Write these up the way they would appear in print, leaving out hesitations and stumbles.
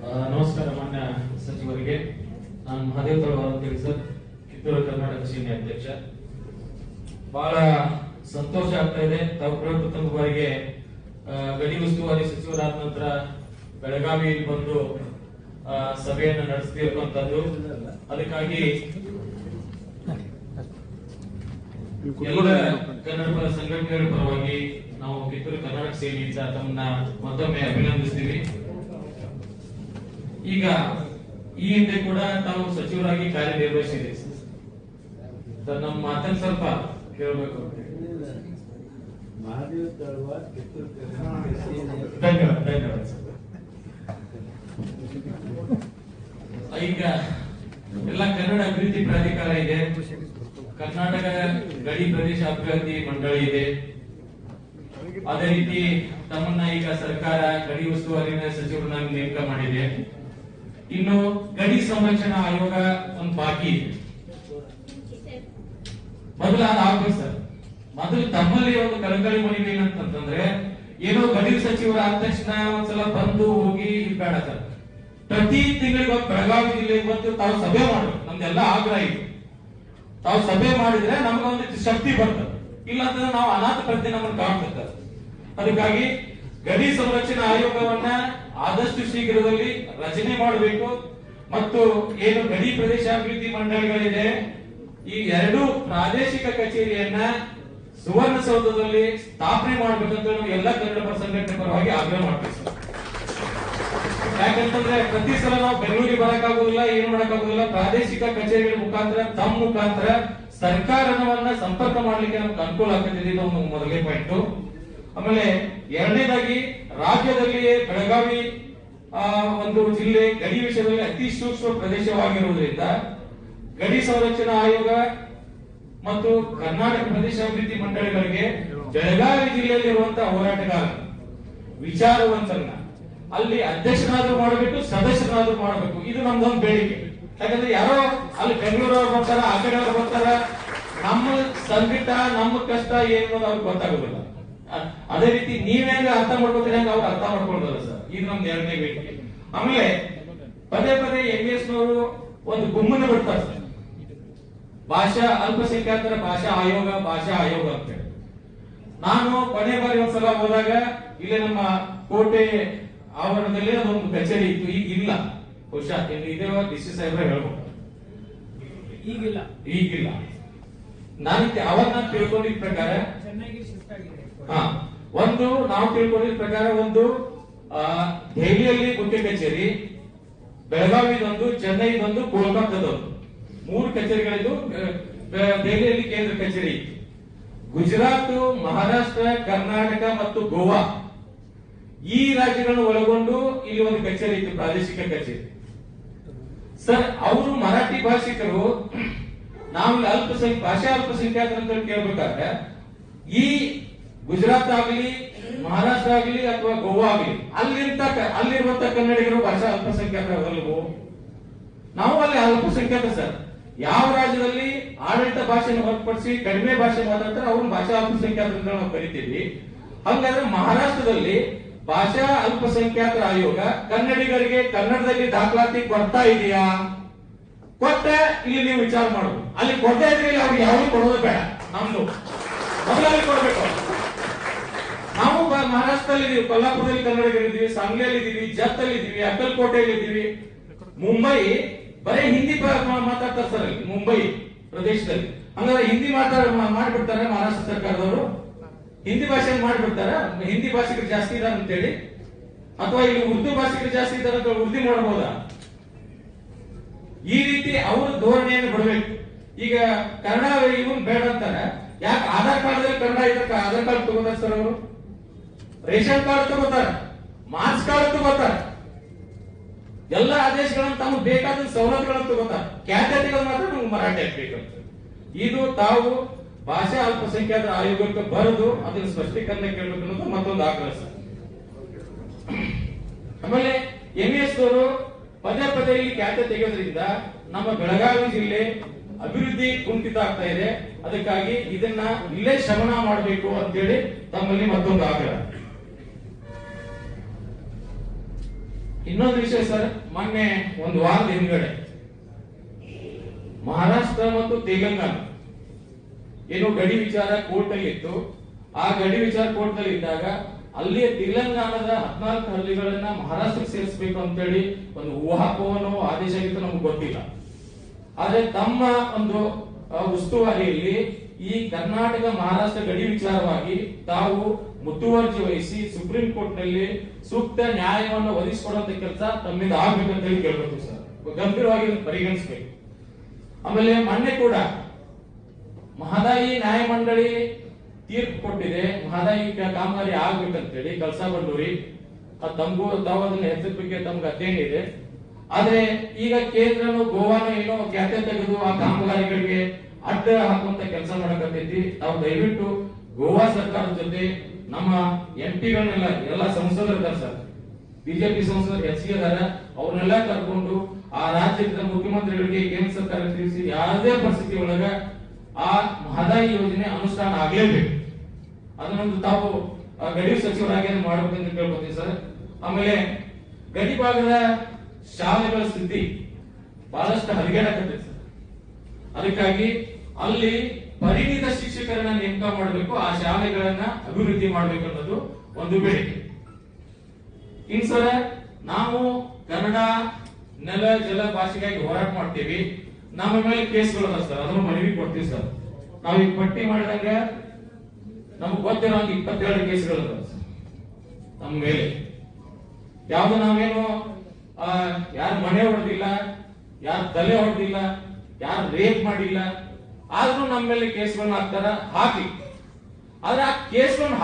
ನಮಸ್ಕಾರ ಮಾನ್ಯ ಸಚಿವರಿಗೆ. ನಾನು ಮಹದೇವ್ ತಳವಾರ ಅಂತ ಹೇಳಿ ಸರ್, ಕಿತ್ತೂರು ಕರ್ನಾಟಕ ಸೇನೆ ಅಧ್ಯಕ್ಷ. ಬಹಳ ಸಂತೋಷ ಆಗ್ತಾ ಇದೆ. ತಾವು ಪ್ರಥಮ ಬಾರಿಗೆ ಗಡಿ ಉಸ್ತುವಾರಿ ಸಚಿವರಾದ ನಂತರ ಬೆಳಗಾವಿ ಬಂದು ಸಭೆಯನ್ನು ನಡೆಸ್ತಿರುವಂತದ್ದು. ಅದಕ್ಕಾಗಿ ಎಲ್ಲ ಕನ್ನಡ ಪರ ಸಂಘಟನೆಗಳ ಪರವಾಗಿ ನಾವು ಕಿತ್ತೂರು ಕರ್ನಾಟಕ ಸೇನೆಯಿಂದ ತಮ್ಮನ್ನ ಮತ್ತೊಮ್ಮೆ ಅಭಿನಂದಿಸ್ತೀವಿ. ಈಗ ಈ ಹಿಂದೆ ಕೂಡ ತಾವು ಸಚಿವರಾಗಿ ಕಾರ್ಯನಿರ್ವಹಿಸಿದೆ ಸರ್. ನಮ್ಮ ಮಾತನ್ನು ಸ್ವಲ್ಪ ಕೇಳಬೇಕು. ಧನ್ಯವಾದ ಸರ್. ಈಗ ಎಲ್ಲ ಕನ್ನಡ ಅಭಿವೃದ್ಧಿ ಪ್ರಾಧಿಕಾರ ಇದೆ, ಕರ್ನಾಟಕ ಗಡಿ ಪ್ರದೇಶ ಅಭಿವೃದ್ಧಿ ಮಂಡಳಿ ಇದೆ. ಅದೇ ರೀತಿ ತಮ್ಮನ್ನ ಈಗ ಸರ್ಕಾರ ಗಡಿ ಉಸ್ತುವಾರಿ ಸಚಿವರನ್ನಾಗಿ ನೇಮಕ ಮಾಡಿದೆ. ಇನ್ನು ಗಡಿ ಸಂರಕ್ಷಣಾ ಆಯೋಗ ಒಂದು ಬಾಕಿ ಇದೆ. ಮೊದಲು ಅದಾಗಬೇಕು ಸರ್. ಮೊದಲು ತಮ್ಮಲ್ಲಿ ಒಂದು ಕಳಕಳಿ ಮನವಿ ಏನಂತಂದ್ರೆ, ಏನೋ ಗಡಿ ಸಚಿವರ ಆದ ತಕ್ಷಣ ಒಂದ್ಸಲ ಬಂದು ಹೋಗಿ ಬೇಡ ಸರ್. ಪ್ರತಿ ತಿಂಗಳಿಗೆ ಬೆಳಗಾವಿ ಜಿಲ್ಲೆಗೆ ಬಂದು ತಾವು ಸಭೆ ಮಾಡಬೇಕು. ನಮ್ದೆಲ್ಲ ಆಗ್ರಹ ಇದೆ. ತಾವು ಸಭೆ ಮಾಡಿದ್ರೆ ನಮಗೊಂದು ಶಕ್ತಿ ಬರ್ತದೆ. ಇಲ್ಲ ಅಂತಂದ್ರೆ ನಾವು ಅನಾಥ ಪ್ರತಿ ನಮ್ಮನ್ನು ಕಾಣ್ತದೆ. ಅದಕ್ಕಾಗಿ ಗಡಿ ಸಂರಕ್ಷಣಾ ಆಯೋಗವನ್ನ ಆದಷ್ಟು ಶೀಘ್ರದಲ್ಲಿ ರಚನೆ ಮಾಡಬೇಕು. ಮತ್ತು ಏನು ಗಡಿ ಪ್ರದೇಶ ಅಭಿವೃದ್ಧಿ ಮಂಡಳಿಗಳಿದೆ, ಈ ಎರಡು ಪ್ರಾದೇಶಿಕ ಕಚೇರಿಯನ್ನ ಸುವರ್ಣಸೌಧದಲ್ಲಿ ಸ್ಥಾಪನೆ ಮಾಡಬೇಕಂತ ನಾವು ಎಲ್ಲ ಕನ್ನಡ ಪರ ಸಂಘಟನೆ ಪರವಾಗಿ ಆಗ್ರಹ ಮಾಡ್ತೀವಿ ಸರ್. ಯಾಕಂತಂದ್ರೆ ಪ್ರತಿ ಸಲ ನಾವು ಬೆಂಗಳೂರಿಗೆ ಬರಕ್ಕಾಗೋದಿಲ್ಲ, ಏನು ಮಾಡಕ್ಕಾಗೋದಿಲ್ಲ. ಪ್ರಾದೇಶಿಕ ಕಚೇರಿಗಳ ಮುಖಾಂತರ ತಮ್ಮ ಮುಖಾಂತರ ಸರ್ಕಾರವನ್ನ ಸಂಪರ್ಕ ಮಾಡ್ಲಿಕ್ಕೆ ನಮ್ಗೆ ಅನುಕೂಲ ಆಗ್ತದೆ. ಇದು ಒಂದು ಮೊದಲನೇ ಪಾಯಿಂಟ್. ಆಮೇಲೆ ಎರಡನೇದಾಗಿ ರಾಜ್ಯದಲ್ಲಿಯೇ ಬೆಳಗಾವಿ ಒಂದು ಜಿಲ್ಲೆ ಗಡಿ ವಿಷಯದಲ್ಲಿ ಅತಿ ಸೂಕ್ಷ್ಮ ಪ್ರದೇಶವಾಗಿರುವುದರಿಂದ ಗಡಿ ಸಂರಕ್ಷಣಾ ಆಯೋಗ ಮತ್ತು ಕರ್ನಾಟಕ ಪ್ರದೇಶ ಅಭಿವೃದ್ಧಿ ಮಂಡಳಿಗಳಿಗೆ ಬೆಳಗಾವಿ ಜಿಲ್ಲೆಯಲ್ಲಿರುವಂತಹ ಹೋರಾಟಗಾರ ವಿಚಾರವಂತರನ್ನ ಅಲ್ಲಿ ಅಧ್ಯಕ್ಷನಾದ್ರೂ ಮಾಡಬೇಕು, ಸದಸ್ಯನಾದ್ರೂ ಮಾಡಬೇಕು. ಇದು ನಮ್ದೊಂದು ಬೇಡಿಕೆ. ಯಾಕಂದ್ರೆ ಯಾರೋ ಅಲ್ಲಿ ಬೆಂಗಳೂರವ್ರು ಬರ್ತಾರ, ಆ ಕಡೆ ಅವ್ರು ಬರ್ತಾರ, ನಮ್ಮ ಸಂಕಟ ನಮ್ಮ ಕಷ್ಟ ಏನು ಅವ್ರಿಗೆ ಗೊತ್ತಾಗೋದಿಲ್ಲ. ಅದೇ ರೀತಿ ನೀವೇಂಗ ಅರ್ಥ ಮಾಡ್ಕೋತೀರಿ ಹಂಗ ಅವ್ರು ಅರ್ಥ ಮಾಡ್ಕೊಳ್ಳೋದಲ್ಲ ಸರ್. ಇದು ನಮ್ದು ಎರಡನೇ ಬೇಡಿಕೆ. ಆಮೇಲೆ ಪದೇ ಪದೇ MVS ನವರು ಒಂದು ಗುಮ್ಮನ ಬಿಡ್ತಾರೆ ಸರ್, ಭಾಷಾ ಅಲ್ಪಸಂಖ್ಯಾತರ ಭಾಷಾ ಆಯೋಗ ಅಂತ ಹೇಳಿ. ನಾನು ಕೊನೆ ಬಾರಿ ಒಂದ್ಸಲ ಹೋದಾಗ ಇಲ್ಲೇ ನಮ್ಮ ಕೋಟೆ ಆವರಣದಲ್ಲಿ ಅದೊಂದು ಕಚೇರಿ ಇತ್ತು. ಈಗ ಇಲ್ಲ, ಬಹುಶಃ ಇದೇ ಡಿಸಿ ಸಾಹೇಬ್ರ ಹೇಳ್ಬೇಕು, ಈಗಿಲ್ಲ. ನಾನು ಅವನ್ನ ತಿಳ್ಕೊಂಡಿದ್ದ ಪ್ರಕಾರ ಒಂದು ನಾವು ತಿಳ್ಕೊಂಡಿದ್ದ ಪ್ರಕಾರ ಒಂದು ದೆಹಲಿಯಲ್ಲಿ ಮುಖ್ಯ ಕಚೇರಿ, ಬೆಳಗಾವಿದೊಂದು, ಚೆನ್ನೈದೊಂದು, ಕೋಲ್ಕತ್ತಾದೊಂದು, 3 ಕಚೇರಿಗಳಿದ್ದು. ದೆಹಲಿಯಲ್ಲಿ ಕೇಂದ್ರ ಕಚೇರಿ ಇತ್ತು. ಗುಜರಾತ್, ಮಹಾರಾಷ್ಟ್ರ, ಕರ್ನಾಟಕ ಮತ್ತು ಗೋವಾ ಈ ರಾಜ್ಯಗಳನ್ನು ಒಳಗೊಂಡು ಇಲ್ಲಿ ಒಂದು ಕಚೇರಿ ಇತ್ತು, ಪ್ರಾದೇಶಿಕ ಕಚೇರಿ ಸರ್. ಅವರು ಮರಾಠಿ ಭಾಷಿಕರು, ನಾವು ಭಾಷಾ ಅಲ್ಪಸಂಖ್ಯಾತರ ಅಂತ ಕೇಳ್ಬೇಕಾದ್ರೆ ಈ ಗುಜರಾತ್ ಆಗಲಿ, ಮಹಾರಾಷ್ಟ್ರ ಆಗಲಿ ಅಥವಾ ಗೋವಾ ಆಗಲಿ ಅಲ್ಲಿರುವಂತ ಕನ್ನಡಿಗರು ಭಾಷಾ ಅಲ್ಪಸಂಖ್ಯಾತರಲ್ಲವೋ? ನಾವು ಅಲ್ಲಿ ಅಲ್ಪಸಂಖ್ಯಾತ ಸರ್. ಯಾವ ರಾಜ್ಯದಲ್ಲಿ ಆಡಳಿತ ಭಾಷೆಯನ್ನು ಹೊರತುಪಡಿಸಿ ಕಡಿಮೆ ಭಾಷೆ ಮಾತಾಡ್ತಾರೆ ಅವ್ರನ್ನ ಭಾಷಾ ಅಲ್ಪಸಂಖ್ಯಾತ ಅಂತ ನಾವು ಕರಿತೀವಿ. ಹಾಗಾದ್ರೆ ಮಹಾರಾಷ್ಟ್ರದಲ್ಲಿ ಭಾಷಾ ಅಲ್ಪಸಂಖ್ಯಾತರ ಆಯೋಗ ಕನ್ನಡಿಗರಿಗೆ ಕನ್ನಡದಲ್ಲಿ ದಾಖಲಾತಿ ಕೊಡ್ತಾ ಇದೆಯಾ? ಕೊಟ್ಟ ಇಲ್ಲಿ ನೀವು ವಿಚಾರ ಮಾಡೋದು. ಅಲ್ಲಿ ಕೊಡ್ತಾ ಇದ್ರೆ ಅವ್ರಿಗೆ ಯಾವುದು ಕೊಡೋದು ಬೇಡ, ನಮ್ದು ಮೊದಲಲ್ಲಿ ಕೊಡ್ಬೇಕು. ನಾವು ಮಹಾರಾಷ್ಟ್ರದಲ್ಲಿ ಇದೀವಿ, ಕೊಲ್ಲಾಪುರದಲ್ಲಿ ಕನ್ನಡಿಗರಿದ್ದೀವಿ, ಸಾಂಗ್ಲಿಯಲ್ಲಿ ಇದೀವಿ, ಜತ್ತಲ್ಲಿ ಇದೀವಿ, ಅಕ್ಕಲ್ಕೋಟೆಯಲ್ಲಿ ಇದೀವಿ. ಮುಂಬೈ ಬರೀ ಹಿಂದಿ ಮಾತಾಡ್ತಾರೆ ಸರ್ ಅಲ್ಲಿ ಮುಂಬೈ ಪ್ರದೇಶದಲ್ಲಿ. ಹಂಗಾದ್ರೆ ಹಿಂದಿ ಮಾಡ್ಬಿಡ್ತಾರೆ ಮಹಾರಾಷ್ಟ್ರ ಸರ್ಕಾರದವರು, ಹಿಂದಿ ಭಾಷೆಯನ್ನು ಮಾಡ್ಬಿಡ್ತಾರ. ಹಿಂದಿ ಭಾಷಿಕರು ಜಾಸ್ತಿ ಇದಾರೆ ಅಂತೇಳಿ, ಅಥವಾ ಇಲ್ಲಿ ಉರ್ದು ಭಾಷಿಕರು ಜಾಸ್ತಿ ಇದಾರೆ ಅಂತ ಉರ್ದು ಮಾಡಬಹುದಾ? ಈ ರೀತಿ ಅವರು ಧೋರಣೆಯನ್ನು ಬಿಡಬೇಕು. ಈಗ ಕನ್ನಡ ಇವನ್ ಬೇಡ ಅಂತಾರೆ. ಯಾಕೆ ಆಧಾರ್ ಕಾರ್ಡ್ದಲ್ಲಿ ಕನ್ನಡ ಇದ್ದಕ್ಕೆ ಆಧಾರ್ ಕಾರ್ಡ್ ತಗೋತಾರೆ ಸರ್ ಅವರು, ರೇಷನ್ ಕಾರ್ಡ್ ತಗೋತಾರೆ, ಮಾರ್ಕ್ಸ್ ಕಾರ್ಡ್ ತಗೋತಾರೆ, ಎಲ್ಲ ಆದೇಶಗಳನ್ನು ತಮಗೆ ಬೇಕಾದ ಸವಲತ್ತುಗಳನ್ನು ತಗೋತಾರೆ. ಖ್ಯಾತಿಗಳು ಮಾತ್ರ ನಮ್ಗೆ ಮರಾಠಿ ಆಗ್ಬೇಕಂತ. ಇದು ತಾವು ಭಾಷಾ ಅಲ್ಪಸಂಖ್ಯಾತರ ಆಯೋಗಕ್ಕೆ ಬರೆದು ಅದನ್ನ ಸ್ಪಷ್ಟೀಕರಣ ಕೇಳಬೇಕು ಅನ್ನೋದು ಮತ್ತೊಂದು ಆಗ್ರಹ ಸರ್. ಆಮೇಲೆ MVS ಅವರು ಪದೇ ಪದೇ ಇಲ್ಲಿ ಖ್ಯಾತೆ ತೆಗೆಯೋದ್ರಿಂದ ನಮ್ಮ ಬೆಳಗಾವಿ ಜಿಲ್ಲೆ ಅಭಿವೃದ್ಧಿ ಕುಂಠಿತ ಆಗ್ತಾ ಇದೆ. ಅದಕ್ಕಾಗಿ ಇದನ್ನ ಇಲ್ಲೇ ಶಮನ ಮಾಡಬೇಕು ಅಂತೇಳಿ ತಮ್ಮಲ್ಲಿ ಮತ್ತೊಂದು ಆಗ್ರಹ. ಇನ್ನೊಂದು ವಿಷಯ ಸರ್, ಮೊನ್ನೆ ಒಂದು ವಾರದ ಹಿಂದ್ಗಡೆ ಮಹಾರಾಷ್ಟ್ರ ಮತ್ತು ತೆಲಂಗಾಣ ಏನು ಗಡಿ ವಿಚಾರ ಕೋರ್ಟ್ ಅಲ್ಲಿ ಇತ್ತು. ಆ ಗಡಿ ವಿಚಾರ ಕೋರ್ಟ್ ಅಲ್ಲಿ ಇದ್ದಾಗ ಅಲ್ಲಿ ತೆಲಂಗಾಣದ 14 ಹಳ್ಳಿಗಳನ್ನ ಮಹಾರಾಷ್ಟ್ರಕ್ಕೆ ಸೇರಿಸಬೇಕು ಅಂತೇಳಿ ಒಂದು ಊಹಾಪೋಹನೋ ಆದೇಶ ಆಗಿತ್ತು, ನಮ್ಗೆ ಗೊತ್ತಿಲ್ಲ. ಆದ್ರೆ ತಮ್ಮ ಒಂದು ಉಸ್ತುವಾರಿಯಲ್ಲಿ ಈ ಕರ್ನಾಟಕ ಮಹಾರಾಷ್ಟ್ರ ಗಡಿ ವಿಚಾರವಾಗಿ ತಾವು ಮುತುವರ್ಜಿ ವಹಿಸಿ ಸುಪ್ರೀಂ ಕೋರ್ಟ್ ನಲ್ಲಿ ಸೂಕ್ತ ನ್ಯಾಯವನ್ನು ಒದಗಿಸಿಕೊಡುವಂತ ಕೆಲಸ ತಮ್ಮಿಂದ ಆಗ್ಬೇಕಂತ ಹೇಳಿ ಕೇಳಬೇಕು ಸರ್, ಗಂಭೀರವಾಗಿ ಪರಿಗಣಿಸಬೇಕು. ಆಮೇಲೆ ಮೊನ್ನೆ ಕೂಡ ಮಹದಾಯಿ ನ್ಯಾಯಮಂಡಳಿ ತೀರ್ಪು ಕೊಟ್ಟಿದೆ, ಮಹದಾಯಿ ಕಾಮಗಾರಿ ಆಗ್ಬೇಕಂತೇಳಿ ಕಳಸಾ ಬಂಡೂರಿ. ತಮಗೂ ತಾವು ಅದನ್ನ ಹೆಸರು ಬಗ್ಗೆ ತಮ್ಗೆ ಅದೇನಿದೆ. ಆದ್ರೆ ಈಗ ಕೇಂದ್ರನು ಗೋವಾನು ಏನೋ ಖ್ಯಾತೆ ತೆಗೆದು ಆ ಕಾಮಗಾರಿಗಳಿಗೆ ಅಡ್ಡ ಹಾಕುವಂತ ಕೆಲಸ ಮಾಡಕತ್ತೈತಿ. ತಾವು ದಯವಿಟ್ಟು ಗೋವಾ ಸರ್ಕಾರದ ಜೊತೆ ನಮ್ಮ ಎಂಪಿಗಳನ್ನೆಲ್ಲ ಎಲ್ಲ ಸಂಸದರಿದ್ದಾರೆ ಸರ್, ಬಿಜೆಪಿ ಸಂಸದರು ಹೆಚ್ಚಿಗೆ ಅದಾರ, ಅವ್ರನ್ನೆಲ್ಲ ಕರ್ಕೊಂಡು ಆ ರಾಜ್ಯದ ಮುಖ್ಯಮಂತ್ರಿಗಳಿಗೆ ಕೇಂದ್ರ ಸರ್ಕಾರ ತಿಳಿಸಿ ಯಾವುದೇ ಪರಿಸ್ಥಿತಿ ಒಳಗ ಆ ಮಹದಾಯಿ ಯೋಜನೆ ಅನುಷ್ಠಾನ ಆಗಲೇಬೇಕು. ಅದನ್ನೊಂದು ತಾವು ಗಡಿ ಸಚಿವರಾಗಿ ಮಾಡಬೇಕಂತ ಕೇಳ್ಕೊತೀನಿ ಸರ್. ಆಮೇಲೆ ಗಡಿ ಭಾಗದ ಶಾಲೆಗಳ ಸ್ಥಿತಿ ಬಹಳಷ್ಟು ಹದಗೆಡಕತ್ತೈತೆ ಸರ್. ಅದಕ್ಕಾಗಿ ಅಲ್ಲಿ ಪರಿಣಿತ ಶಿಕ್ಷಕರನ್ನ ನೇಮಕ ಮಾಡಬೇಕು, ಆ ಶಾಲೆಗಳನ್ನ ಅಭಿವೃದ್ಧಿ ಮಾಡಬೇಕು ಅನ್ನೋದು ಒಂದು ಬೇಡಿಕೆ. ಇನ್ ಸರ, ನಾವು ಕನ್ನಡ ನೆಲ ಜಲ ಭಾಷೆಗಾಗಿ ಹೋರಾಟ ಮಾಡ್ತೀವಿ, ನಮ್ಮ ಮೇಲೆ ಕೇಸ್ಗಳು ಅದ ಸರ್, ಅದನ್ನು ಮನವಿ ಕೊಡ್ತೀವಿ ಸರ್. ನಾವು ಈಗ ಪಟ್ಟಿ ಮಾಡಿದಾಗ ನಮ್ಗೆ ಗೊತ್ತಿರೋ 22 ಕೇಸ್ಗಳು ಅದಾವ ಸರ್ ನಮ್ಮ ಮೇಲೆ. ಯಾವ್ದು ನಾವೇನು ಯಾರು ಮನೆ ಹೊಡೆದಿಲ್ಲ, ಯಾರು ತಲೆ ಹೊಡೆದಿಲ್ಲ, ಯಾರು ರೇಪ್ ಮಾಡಿಲ್ಲ, ಆದ್ರೂ ನಮ್ಮ ಮೇಲೆ ಕೇಸ್ಗಳನ್ನ ಹಾಕ್ತಾರ, ಹಾಕಿ. ಆದ್ರೆ ಆ ಕೇಸ್ಗಳನ್ನ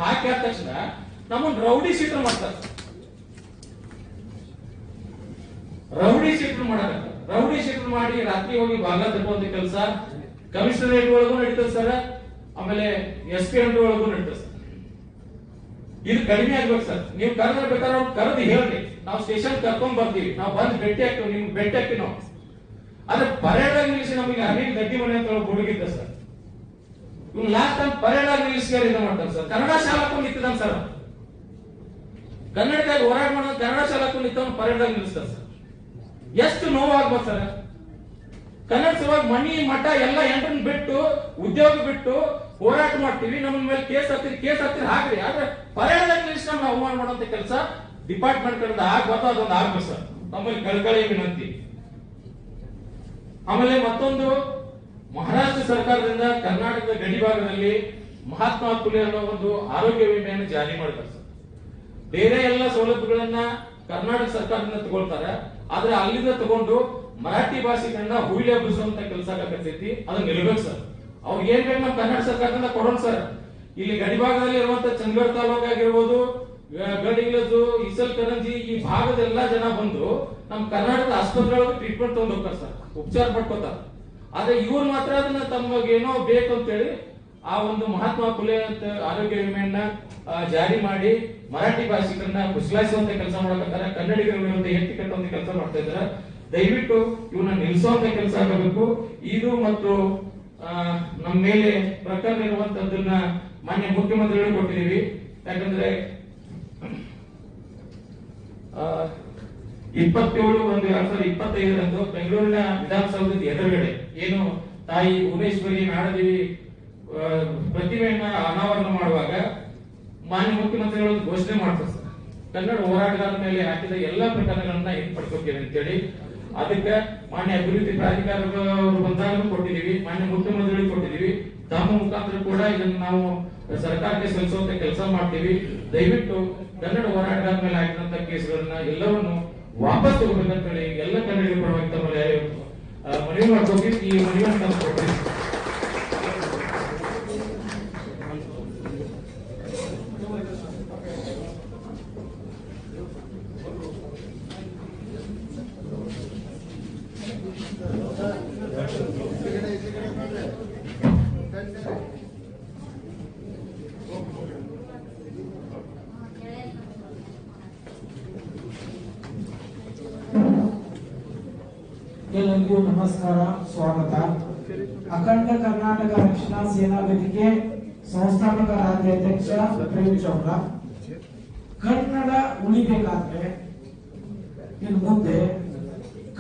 ಹಾಕಿ ಆದ ತಕ್ಷಣ ನಮ್ಮನ್ನ ರೌಡಿ ಶೀಟರ್ ಮಾಡ್ತಾರೆ. ರೌಡಿ ಶೀಟರ್ ಮಾಡಕತ್ತ, ರೌಡಿ ಶೀಟರ್ ಮಾಡಿ ರಾತ್ರಿ ಹೋಗಿ ಬಾಗ್ಲ ತಪ್ಪುವಂತ ಕೆಲಸ ಕಮಿಷನರೇಟ್ ಒಳಗೂ ನಡೀತದೆ ಸರ್, ಆಮೇಲೆ SP ಒಳಗೂ ನಡೀತದೆ ಸರ್. ಇದು ಕಡಿಮೆ ಆಗ್ಬೇಕು ಸರ್. ನೀವು ಕರೆದ್ರೆ ಬೇಕಾದ್ರೆ ಅವ್ರು ಕರೆದು ಹೇಳ್ರಿ, ನಾವು ಸ್ಟೇಷನ್ ಕರ್ಕೊಂಡ್ ಬರ್ತೀವಿ, ನಾವು ಬಂದು ಭೇಟಿ ಆಗ್ತೀವಿ, ನಿಮ್ಗೆ ಭೇಟಿ ಆಗ್ತೀವಿ ನಾವು. ಆದ್ರೆ ಪರೇಡಾಗಿ ನಿಲ್ಲಿಸಿ ನಮಗೆ ಅನೇಕ ಗಟ್ಟಿ ಮನೆ ಅಂತ ಹುಡುಗಿದ್ದ ಸರ್, ಇವ್ನು ಲಾಸ್ಟ್ ಟೈಮ್ ಪರೇಡಾಗಿ ನಿಲ್ಲಿಸಿ ಇದು ಮಾಡ್ತಾರೆ ಸರ್. ಕನ್ನಡ ಶಾಲಕ್ಕೂ ನಿಂತಿದ್ದಾನ ಸರ್, ಕನ್ನಡಕ್ಕಾಗಿ ಹೋರಾಟ ಮಾಡೋದು ಕನ್ನಡ ಶಾಲಕ್ಕೂ ನಿಂತವನು ಪರೇಡಾಗಿ ನಿಲ್ಲಿಸ್ತಾರೆ ಸರ್. ಎಷ್ಟು ನೋವಾಗ್ಬೋದು ಸರ್. ಕನ್ನಡ ಸಲುವಾಗಿ ಮನಿ ಮಠ ಎಲ್ಲ ಎಂಟ್ರನ್ ಬಿಟ್ಟು ಉದ್ಯೋಗ ಬಿಟ್ಟು ಹೋರಾಟ ಮಾಡ್ತೀವಿ, ನಮ್ಮ ಮೇಲೆ ಕೇಸ್ ಹತ್ತಿರ ಹಾಕ್ರಿ. ಆದ್ರೆ ಪರೇಡಾಗಿ ನಿಲ್ಲಿಸಿ ನಾವು ಅವಮಾನ ಮಾಡುವಂತ ಕೆಲಸ ಡಿಪಾರ್ಟ್ಮೆಂಟ್ ಕಡೆಯಿಂದ ಆಗ್ಬಾರ್ದು, ಅದೊಂದು ಆಗ್ಬೇಕು ಸರ್, ನಮ್ಮಲ್ಲಿ ಕಳಕಳಿ ವಿನಂತಿ. ಆಮೇಲೆ ಮತ್ತೊಂದು, ಮಹಾರಾಷ್ಟ್ರ ಸರ್ಕಾರದಿಂದ ಕರ್ನಾಟಕದ ಗಡಿ ಭಾಗದಲ್ಲಿ ಮಹಾತ್ಮ ಫುಲೆ ಅನ್ನೋ ಒಂದು ಆರೋಗ್ಯ ವಿಮೆಯನ್ನು ಜಾರಿ ಮಾಡಿದ್ದಾರೆ ಸರ್. ಬೇರೆ ಎಲ್ಲ ಸೌಲಭ್ಯಗಳನ್ನ ಕರ್ನಾಟಕ ಸರ್ಕಾರದಿಂದ ತಗೊಳ್ತಾರೆ, ಆದ್ರೆ ಅಲ್ಲಿಂದ ತಗೊಂಡು ಮರಾಠಿ ಭಾಷೆಗಳನ್ನ ಹುಯಿಲೆ ಹಬ್ಬಿಸುವಂತ ಕೆಲಸ ಆಗತೈತಿ. ಅದನ್ನ ನಿಲ್ಬೇಕು ಸರ್. ಅವ್ರಿಗೆ ಏನ್ ಬೇಕು ನಮ್ಮ ಕರ್ನಾಟಕ ಸರ್ಕಾರದಿಂದ ಕೊಡೋಣ ಸರ್. ಇಲ್ಲಿ ಗಡಿ ಭಾಗದಲ್ಲಿ ಇರುವಂತ ಚಂದಗಢ ತಾಲೂಕು ಆಗಿರ್ಬೋದು, ಗಡಿಗಳದು, ಇಸಲ್ಕರಂಜಿ, ಈ ಭಾಗದ ಎಲ್ಲಾ ಜನ ಬಂದು ನಮ್ಮ ಕರ್ನಾಟಕದ ಆಸ್ಪತ್ರೆಗಳಿಗೆ ಟ್ರೀಟ್ಮೆಂಟ್ ತಗೊಂಡ್ ಹೋಗ್ತಾರೆ ಸರ್, ಉಪಚಾರ ಪಡ್ಕೋತಾರ. ಆದ್ರೆ ಇವ್ರು ಮಾತ್ರ ಅದನ್ನ ತಮಗೇನೋ ಬೇಕು ಅಂತೇಳಿ ಆ ಒಂದು ಮಹಾತ್ಮ ಫುಲೆ ಅಂತ ಆರೋಗ್ಯ ವಿಮೆಯನ್ನ ಜಾರಿ ಮಾಡಿ ಮರಾಠಿ ಭಾಷಿಕರನ್ನ ಕುಶಲಾಯಿಸುವಂತ ಕೆಲಸ ಮಾಡಕತ್ತಾರ, ಕನ್ನಡಿಗರ ವಿರುದ್ಧ ಎತ್ತಿ ಕಟ್ಟುವಂತ ಕೆಲಸ ಮಾಡ್ತಾ ಇದಾರೆ. ದಯವಿಟ್ಟು ಇವನ್ನ ನಿಲ್ಲಿಸುವಂತ ಕೆಲಸ ಆಗಬೇಕು. ಇದು ಮತ್ತು ನಮ್ಮ ಮೇಲೆ ಪ್ರಕರಣ ಇರುವಂತದ್ದನ್ನ ಮಾನ್ಯ ಮುಖ್ಯಮಂತ್ರಿಗಳು ಕೊಟ್ಟಿದ್ದೀವಿ. ಯಾಕಂದ್ರೆ 27/1/2025 ಬೆಂಗಳೂರಿನ ವಿಧಾನಸೌಧದ ಎದುರುಗಡೆ ಏನು ತಾಯಿ ಭುವನೇಶ್ವರಿ ನಾಡದೇವಿ ಪ್ರತಿಮೆಯನ್ನ ಅನಾವರಣ ಮಾಡುವಾಗ ಮಾನ್ಯ ಮುಖ್ಯಮಂತ್ರಿಗಳು ಘೋಷಣೆ ಮಾಡ್ತಾರೆ ಸರ್, ಕನ್ನಡ ಹೋರಾಟಗಾರರ ಮೇಲೆ ಹಾಕಿದ ಎಲ್ಲಾ ಪ್ರಕರಣಗಳನ್ನ ಹಿಂಪಡ್ಕೋತೀವಿ ಅಂತೇಳಿ. ಅದಕ್ಕೆ ಮಾನ್ಯ ಅಭಿವೃದ್ಧಿ ಪ್ರಾಧಿಕಾರದವರು ಬಂದಾಗಲೂ ಕೊಟ್ಟಿದ್ದೀವಿ, ಮಾನ್ಯ ಮುಖ್ಯಮಂತ್ರಿಗಳು ಕೊಟ್ಟಿದ್ದೀವಿ. ತಮ್ಮ ಮುಖಾಂತರ ಕೂಡ ಇದನ್ನು ನಾವು ಸರ್ಕಾರಕ್ಕೆ ಸಲ್ಲಿಸುವಂತ ಕೆಲಸ ಮಾಡ್ತೀವಿ. ದಯವಿಟ್ಟು ಕನ್ನಡ ಹೋರಾಟಗಾರರ ಮೇಲೆ ಹಾಕಿದಂತ ಕೇಸ್ಗಳನ್ನ ಎಲ್ಲವನ್ನು ವಾಪಸ್ ತಗೋಬೇಕಂತ ಹೇಳಿ ಎಲ್ಲ ಕನ್ನಡಿಗರ ಪರವಾಗಿ ತಮ್ಮಲ್ಲಿ ಮನವಿ ಮಾಡ್ಕೋತೀವಿ. ಈ ಮನವಿಯನ್ನು ನಾವು ಕೊಡ್ತೀವಿ. ಎಲ್ಲರಿಗೂ ನಮಸ್ಕಾರ, ಸ್ವಾಗತ. ಅಖಂಡ ಕರ್ನಾಟಕ ರಕ್ಷಣಾ ಸೇನಾ ವೇದಿಕೆ ಸಂಸ್ಥಾಪಕ ರಾಜ್ಯಾಧ್ಯಕ್ಷ ಪ್ರೇಮ್ ಚೌಡ. ಕನ್ನಡ ಉಳಿಬೇಕಾದ್ರೆ ಇನ್ನು ಮುಂದೆ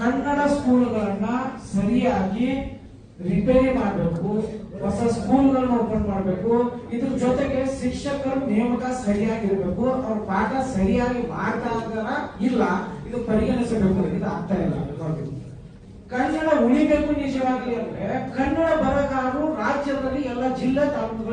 ಕನ್ನಡ ಸ್ಕೂಲ್ಗಳನ್ನ ಸರಿಯಾಗಿ ರಿಪೇರಿ ಮಾಡಬೇಕು, ಹೊಸ ಸ್ಕೂಲ್ಗಳನ್ನ ಓಪನ್ ಮಾಡಬೇಕು. ಇದ್ರ ಜೊತೆಗೆ ಶಿಕ್ಷಕರ ನೇಮಕ ಸರಿಯಾಗಿರ್ಬೇಕು, ಅವ್ರ ಪಾಠ ಸರಿಯಾಗಿ ಮಾಡ್ತಾ ಇದ್ದಾರ ಇಲ್ಲ ಇದು ಪರಿಗಣಿಸಬೇಕು. ಇದು ಆಗ್ತಾ ಇಲ್ಲ. ಕನ್ನಡ ಉಳಿಬೇಕು ನಿಜವಾಗಿ ಅಂದ್ರೆ ಕನ್ನಡ ಬರಹಗಾರರು ರಾಜ್ಯದಲ್ಲಿ ಎಲ್ಲ ಜಿಲ್ಲೆ ತಾಲೂಕುಗಳು